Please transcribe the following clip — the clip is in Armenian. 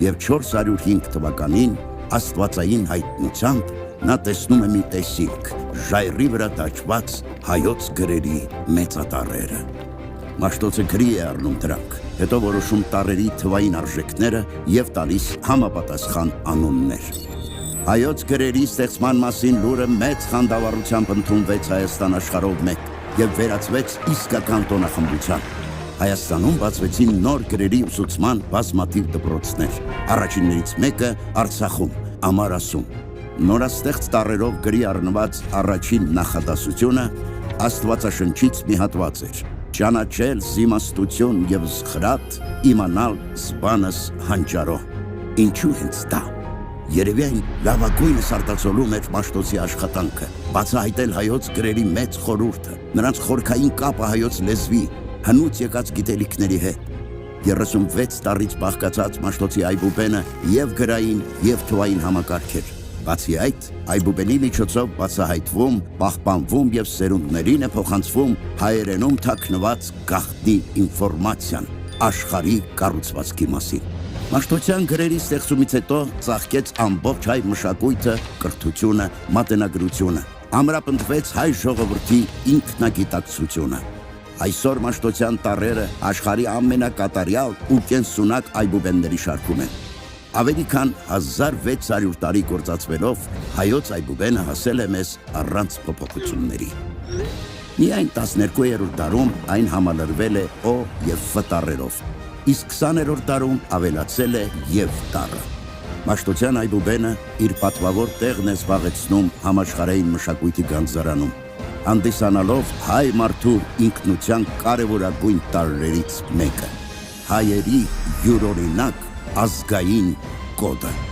Եվ 405 թվականին աստվածային հայտնությամբ նա տեսնում է մի տեսիլք, ժայռի վրա տաճված հայոց գրերի մեծատառերը։ Մաշտոցը գրի է առնում դրանք, հետո որոշում տառերի թվային արժեքները և տալիս համապատասխան անուններ։ Հայոց գրերի ստեղծման մասին լուրը մեծ խանդավառությամբ ընդունվեց Հայաստան աշխարհով մեկ և վերածվեց իսկական տոնախմբության։ Հայաստանում բացվեցին նոր գրերի ուսուցման բազմաթիվ դպրոցներ, առաջիններից մեկը Արցախում, Ամարասում։ Նորաստեղծ տառերով գրի առնված առաջին նախադասությունը Աստվածաշնչից մի հատված էր. «Ճանաչել զիմաստություն և զխրատ, իմանալ զբանս հանճարո»։ Ինչու հենց դա։ Երևի այն լավագույնս արտացոլում էր Մաշտոցի աշխատանքը, բացահայտել հայոց գրերի մեծ խորհուրդը, նրանց խորքային կապը հայոց լեզվի, հնուց եկած գիտելիքների հետ։ 36 տառից բաղկացած Մաշտոցի այբուբենը և գրային, և թվային համակարգ էր։ Բացի այդ, այբուբենի միջոցով բացահայտվում, պահպանվում և սերունդներին է փոխանցվում հայերենում թաքնված գաղտնի ինֆորմացիան աշխարհի կառուցվածքի մասին։ Մաշտոցյան գրերի ստեղծումից հետո ծաղկեց ամբողջ հայ մշակույթը, կրթությունը, մատենագրությունը, ամրապնդվեց հայ ժողովրդի ինքնագիտակցությունը։ Այսօր Մաշտոցյան տառերը աշխարհի ամենակատարյալ ու կենսունակ այբուբենների շարքում են։ Ավելի քան 1600 տարի գործածվելով հայոց այբուբենը հասել է մեզ առանց փոփոխությունների։ Միայն 12-րդ դարում այն համալրվել է Օ և Ֆ տառերով, իսկ 20-րդ դարում ավելացել է ԵՒ տառը։ Մաշտոցյան այբուբենը իր պատվավոր տեղն է զբաղեցնում համաշխարհային մշակույթի գանձարանում, հանդիսանալով հայ մարդու ինքնության կարևորագույն տարրերից մեկը, հայերի յուրօրինակ ազգային կոդը։